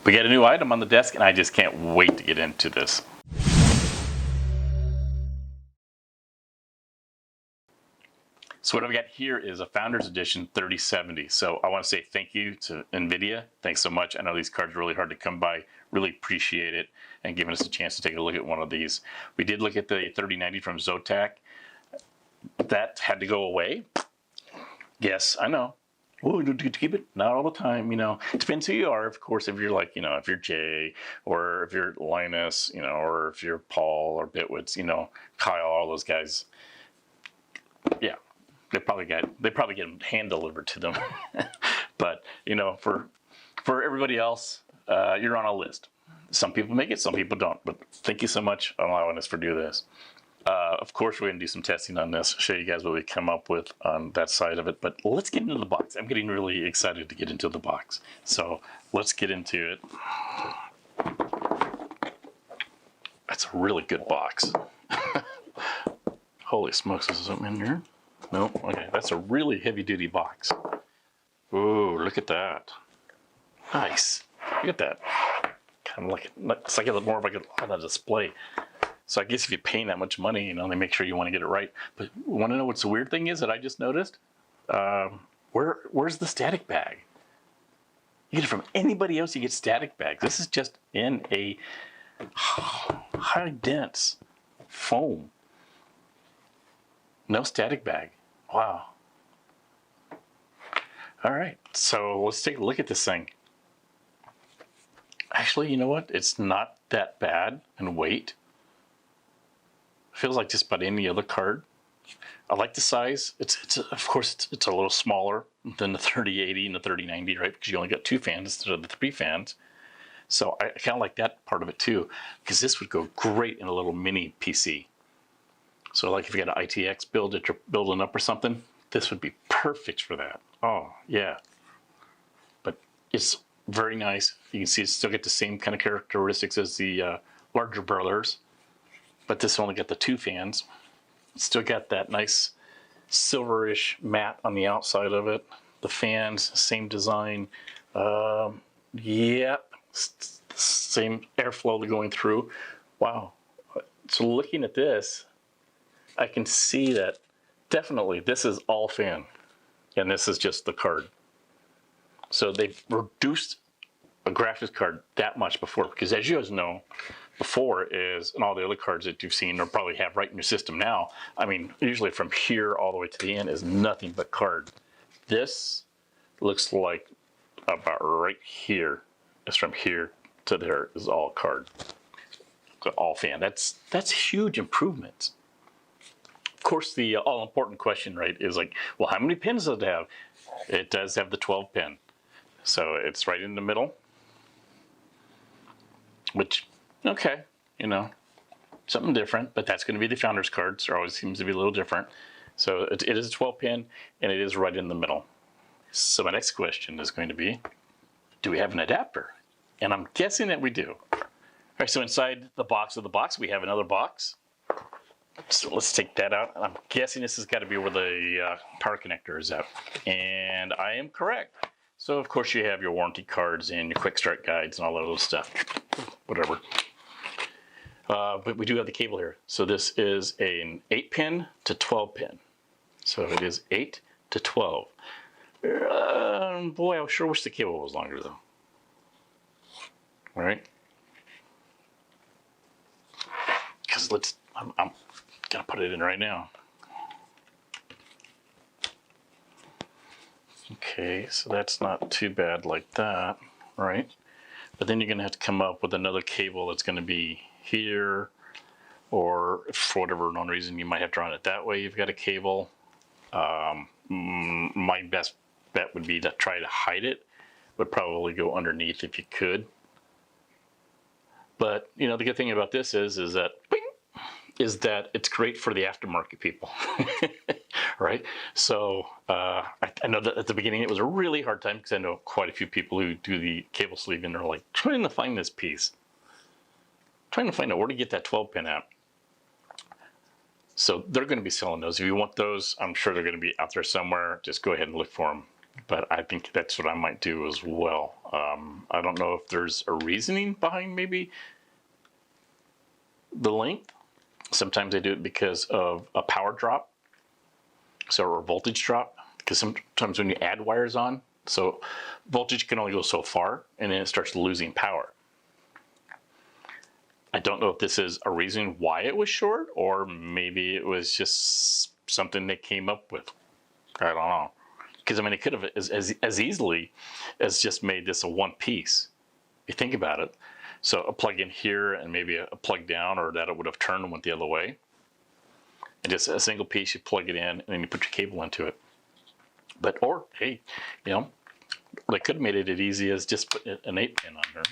We got a new item on the desk and I just can't wait to get into this. So what I've got here is a Founders Edition 3070. So I want to say thank you to NVIDIA. Thanks so much. I know these cards are really hard to come by. Really appreciate it and giving us a chance to take a look at one of these. We did look at the 3090 from Zotac. That had to go away. Yes, I know. Oh, do you keep it? Not all the time, you know. It depends who you are, of course. If you're like, you know, if you're Jay, or if you're Linus, you know, or if you're Paul or Bitwitz, you know, Kyle, all those guys. Yeah, they probably get them hand delivered to them. But you know, for everybody else, you're on a list. Some people make it, some people don't. But thank you so much for allowing us to do this. Of course, we're going to do some testing on this, show you guys what we come up with on that side of it. But let's get into the box. I'm getting really excited to get into the box. So let's get into it. That's a really good box. Holy smokes, is there something in here? No? Okay, that's a really heavy-duty box. Ooh, look at that. Nice. Look at that. Kind of like, it's like more of like a display. So I guess if you're paying that much money, you know, they make sure you want to get it right. But you want to know what's the weird thing is that I just noticed? Where's the static bag? You get it from anybody else, you get static bags. This is just in a high dense foam. No static bag. Wow. All right, so let's take a look at this thing. Actually, you know what? It's not that bad in weight. Feels like just about any other card. I like the size. Of course it's a little smaller than the 3080 and the 3090, right? Because you only got 2 fans instead of the 3 fans. So I kind of like that part of it too, because this would go great in a little mini PC. So like if you got an ITX build that you're building up or something, this would be perfect for that. Oh yeah. But it's very nice. You can see it's still got the same kind of characteristics as the larger brothers. But this only got the 2 fans. Still got that nice silverish matte on the outside of it. The fans, same design. Yeah, same airflow going through. Wow. So looking at this, I can see that definitely this is all fan. And this is just the card. So they've reduced a graphics card that much before. Because as you guys know, before is, and all the other cards that you've seen or probably have right in your system now, I mean, usually from here all the way to the end is nothing but card. This looks like about right here. It's from here to there is all card. All fan. That's huge improvements. Of course, the all-important question, right, is like, well, how many pins does it have? It does have the 12 pin. So it's right in the middle. Which, okay, you know, something different, but that's going to be the Founders cards. There always seems to be a little different. So it is a 12 pin and it is right in the middle. So my next question is going to be, do we have an adapter? And I'm guessing that we do. All right, so inside the box of the box, we have another box. So let's take that out. I'm guessing this has got to be where the power connector is at. And I am correct. So of course you have your warranty cards and your quick start guides and all that little stuff. Whatever. But we do have the cable here. So this is an 8-pin to 12-pin. So it is 8 to 12. Boy, I sure wish the cable was longer though. All right. Because I'm gonna put it in right now. Okay, so that's not too bad like that, right? But then you're gonna have to come up with another cable that's gonna be here, or for whatever unknown reason you might have to run it that way. You've got a cable. My best bet would be to try to hide it. Would probably go underneath if you could. But you know the good thing about this is that it's great for the aftermarket people, right? So I know that at the beginning it was a really hard time because I know quite a few people who do the cable sleeve and they're like trying to find this piece, trying to find out where to get that 12-pin out. So they're going to be selling those. If you want those, I'm sure they're going to be out there somewhere. Just go ahead and look for them. but I think that's what I might do as well. I don't know if there's a reasoning behind maybe the length. Sometimes they do it because of a power drop, or a voltage drop, because sometimes when you add wires on, so voltage can only go so far, and then it starts losing power. I don't know if this is a reason why it was short, or maybe it was just something they came up with. I don't know. Because I mean, it could have as easily as just made this a one piece. If you think about it. So a plug in here and maybe a plug down, or that it would have turned and went the other way. And just a single piece, you plug it in, and then you put your cable into it. But, or, hey, you know, they could have made it as easy as just put an 8-pin on there.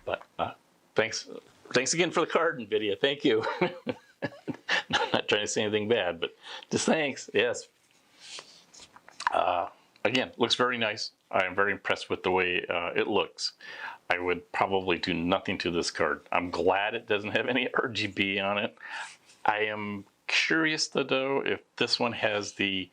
but thanks again for the card, NVIDIA. Thank you. I'm not trying to say anything bad, but just thanks. Yes. Again, looks very nice. I am very impressed with the way it looks. I would probably do nothing to this card. I'm glad it doesn't have any RGB on it. I am curious though if this one has the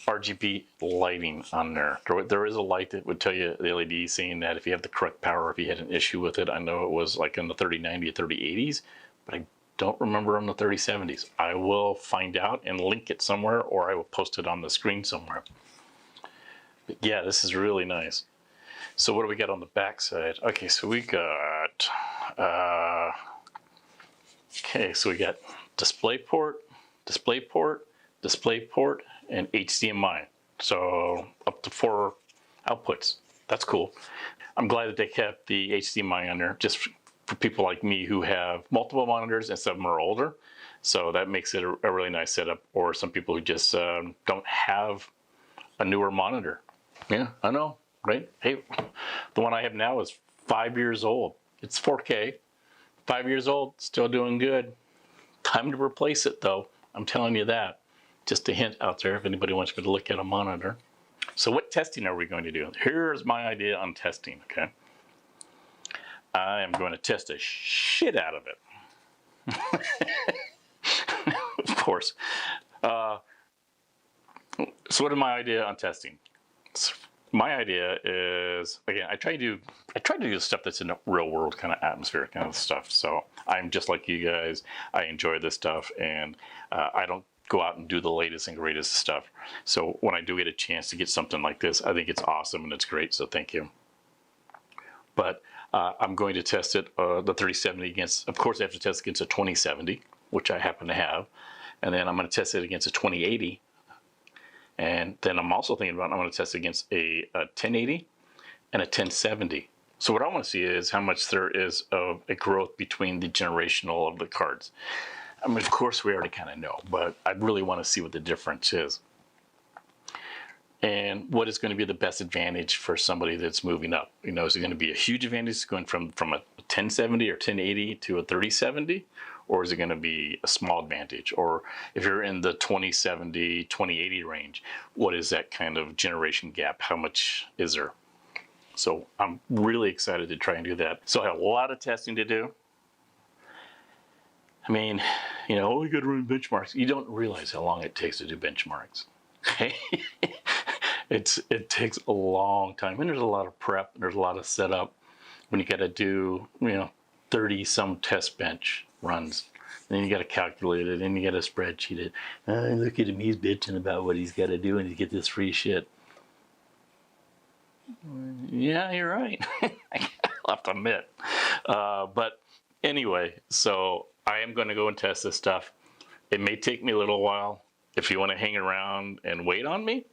RGB lighting on there. There is a light that would tell you, the LED, saying that if you have the correct power, if you had an issue with it. I know it was like in the 3090 or 3080s, but I don't remember on the 3070s. I will find out and link it somewhere, or I will post it on the screen somewhere. But yeah, this is really nice. So what do we got on the back side? Okay, so we got so we got DisplayPort, and HDMI. So up to 4 outputs. That's cool. I'm glad that they kept the HDMI on there, just for people like me who have multiple monitors and some of them are older. So that makes it a really nice setup, or some people who just don't have a newer monitor. Yeah, I know, right? Hey, the one I have now is 5 years old. It's 4K, 5 years old, still doing good. Time to replace it though, I'm telling you that. Just a hint out there if anybody wants me to look at a monitor. So what testing are we going to do? Here's my idea on testing, okay? I am going to test the shit out of it. Of course. So what is my idea on testing? My idea is, again, I try to do stuff that's in the real world kind of atmosphere kind of stuff. So I'm just like you guys. I enjoy this stuff, and I don't go out and do the latest and greatest stuff. So when I do get a chance to get something like this, I think it's awesome and it's great. So thank you. But I'm going to test it, the 3070 against, of course I have to test against a 2070, which I happen to have. And then I'm going to test it against a 2080. And then I'm also thinking about, I'm going to test against a 1080 and a 1070. So what I want to see is how much there is of a growth between the generational of the cards. I mean, of course we already kind of know, but I really want to see what the difference is. And what is going to be the best advantage for somebody that's moving up? You know, is it going to be a huge advantage going from a 1070 or 1080 to a 3070? Or is it going to be a small advantage? Or if you're in the 2070, 2080 range, what is that kind of generation gap? How much is there? So I'm really excited to try and do that. So I have a lot of testing to do. I mean, you know, oh, you got to run benchmarks. You don't realize how long it takes to do benchmarks. Okay? It takes a long time, and there's a lot of prep, and there's a lot of setup when you got to do, you know, 30 some test bench runs. Then you got to calculate it, and you got to spreadsheet it. Look at him, he's bitching about what he's got to do and to get this free shit. Yeah, you're right. I'll have to admit. But anyway, so I am going to go and test this stuff. It may take me a little while. If you want to hang around and wait on me,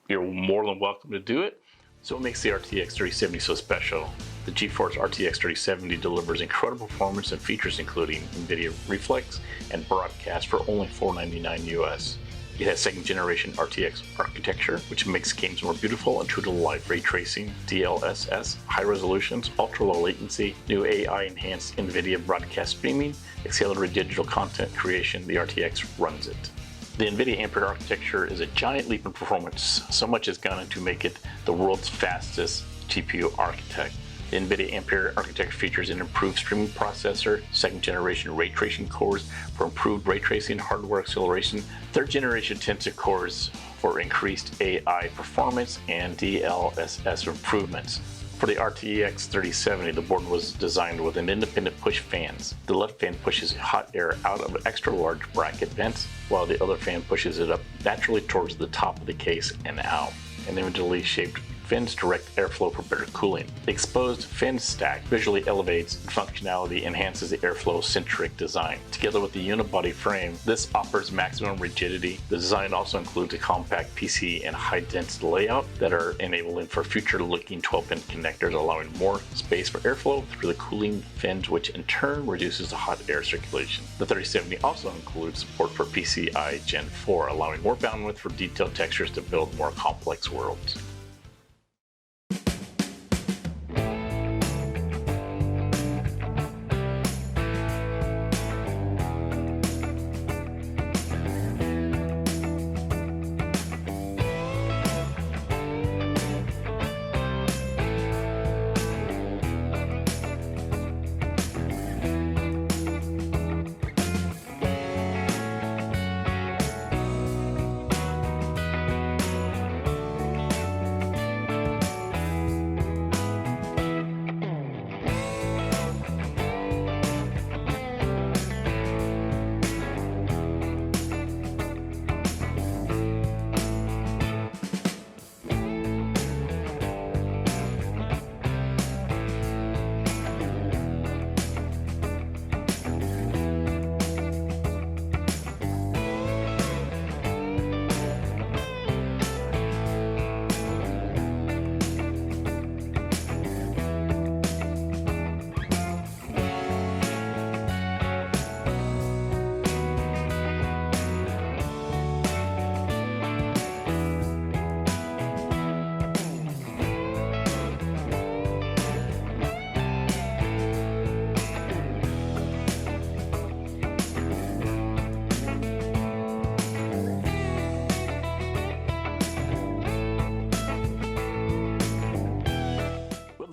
you're more than welcome to do it. So what makes the RTX 3070 so special? The GeForce RTX 3070 delivers incredible performance and features including NVIDIA Reflex and Broadcast for only $499 US. It has second generation RTX architecture, which makes games more beautiful and true to life. Ray tracing, DLSS, high resolutions, ultra low latency, new AI enhanced NVIDIA broadcast streaming, accelerated digital content creation. The RTX runs it. The NVIDIA Ampere architecture is a giant leap in performance. So much has gone into make it the world's fastest GPU architect. The NVIDIA Ampere architecture features an improved streaming processor, 2nd generation ray tracing cores for improved ray tracing hardware acceleration, 3rd generation Tensor cores for increased AI performance, and DLSS improvements. For the RTX 3070, the board was designed with an independent push fans. The left fan pushes hot air out of extra large bracket vents, while the other fan pushes it up naturally towards the top of the case and out. An individually shaped fins direct airflow for better cooling. The exposed fin stack visually elevates functionality, enhances the airflow-centric design. Together with the unibody frame, this offers maximum rigidity. The design also includes a compact PC and high-density layout that are enabling for future-looking 12-pin connectors, allowing more space for airflow through the cooling fins, which in turn reduces the hot air circulation. The 3070 also includes support for PCI Gen 4, allowing more bandwidth for detailed textures to build more complex worlds.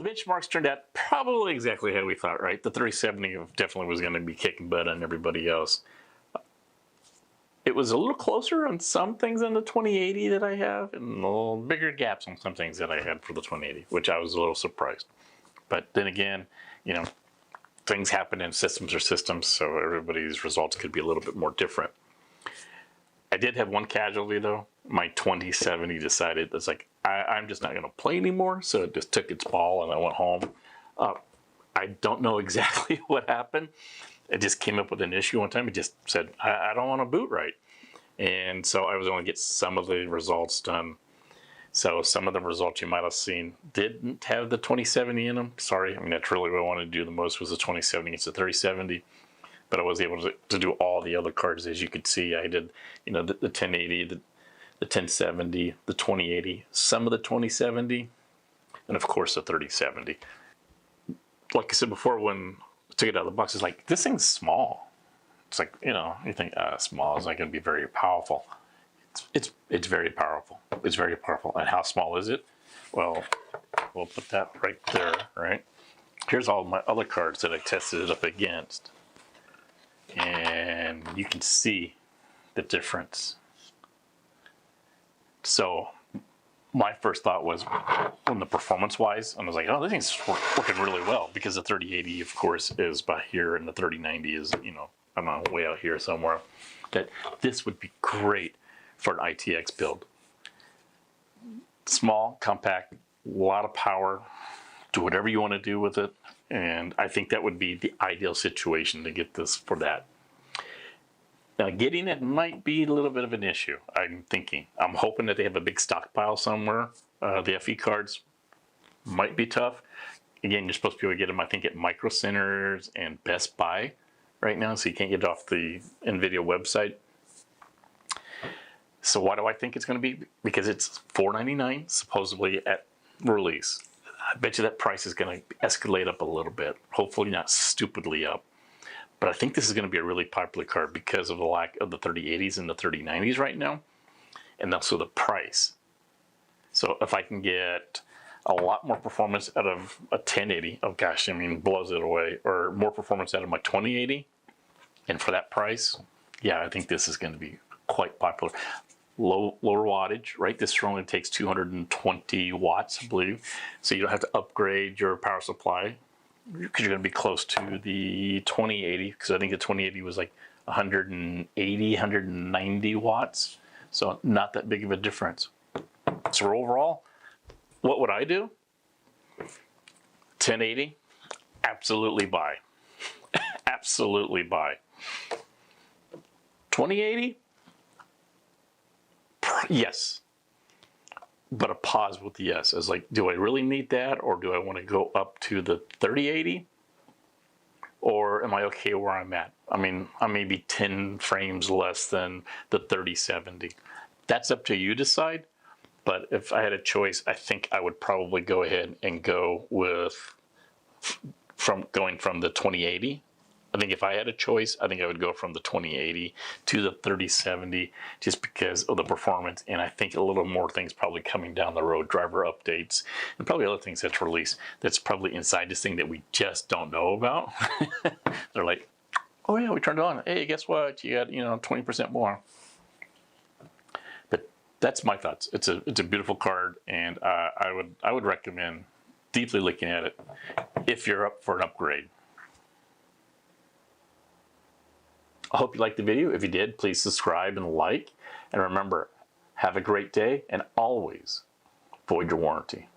Benchmarks turned out probably exactly how we thought, right? The 3070 definitely was going to be kicking butt on everybody else. It was a little closer on some things than the 2080 that I have, and a little bigger gaps on some things that I had for the 2080, which I was a little surprised. But then again, you know, things happen in systems or systems, so everybody's results could be a little bit more different. I did have one casualty though. My 2070 decided, it's like, I'm just not going to play anymore, so it just took its ball and I went home. I don't know exactly what happened. It just came up with an issue one time. It just said, I don't want to boot right. And so I was only get some of the results done. So some of the results you might have seen didn't have the 2070 in them. Sorry, I mean, that's really what I wanted to do the most was the 2070 against the 3070. But I was able to do all the other cards, as you could see. I did, you know, the 1080, the 1070, the 2080, some of the 2070, and of course the 3070. Like I said before, when I took it out of the box, it's like, this thing's small. It's like, you know, you think small is not going to be very powerful. It's very powerful. It's very powerful. And how small is it? Well, we'll put that right there, right? Here's all my other cards that I tested it up against. And you can see the difference. So my first thought was, on the performance-wise, I was like, oh, this thing's working really well, because the 3080, of course, is by here, and the 3090 is, you know, I don't know, way out here somewhere. That this would be great for an ITX build. Small, compact, a lot of power, do whatever you want to do with it, and I think that would be the ideal situation to get this for that. Now, getting it might be a little bit of an issue, I'm thinking. I'm hoping that they have a big stockpile somewhere. The FE cards might be tough. Again, you're supposed to be able to get them, I think, at Micro Centers and Best Buy right now, so you can't get it off the NVIDIA website. So why do I think it's going to be? Because it's $499 supposedly at release. I bet you that price is going to escalate up a little bit. Hopefully not stupidly up. But I think this is going to be a really popular card because of the lack of the 3080s and the 3090s right now. And also the price. So if I can get a lot more performance out of a 1080. Oh gosh, I mean, blows it away. Or more performance out of my 2080. And for that price, yeah, I think this is going to be quite popular. Lower wattage, right? This only takes 220 watts, I believe. So you don't have to upgrade your power supply because you're going to be close to the 2080, because I think the 2080 was like 180, 190 watts. So not that big of a difference. So overall, what would I do? 1080, absolutely buy. Absolutely buy. 2080, yes. But a pause with the yes. Is like, do I really need that, or do I want to go up to the 3080? Or am I okay where I'm at? I mean, I may be 10 frames less than the 3070. That's up to you to decide. But if I had a choice, I think I would probably go ahead and go with going from the 2080. I think if I had a choice, I think I would go from the 2080 to the 3070 just because of the performance. And I think a little more things probably coming down the road, driver updates, and probably other things that's released that's probably inside this thing that we just don't know about. They're like, oh yeah, we turned it on. Hey, guess what? You got, 20% more. But that's my thoughts. It's a beautiful card, and I would recommend deeply looking at it if you're up for an upgrade. I hope you liked the video. If you did, please subscribe and like. And remember, have a great day, and always void your warranty.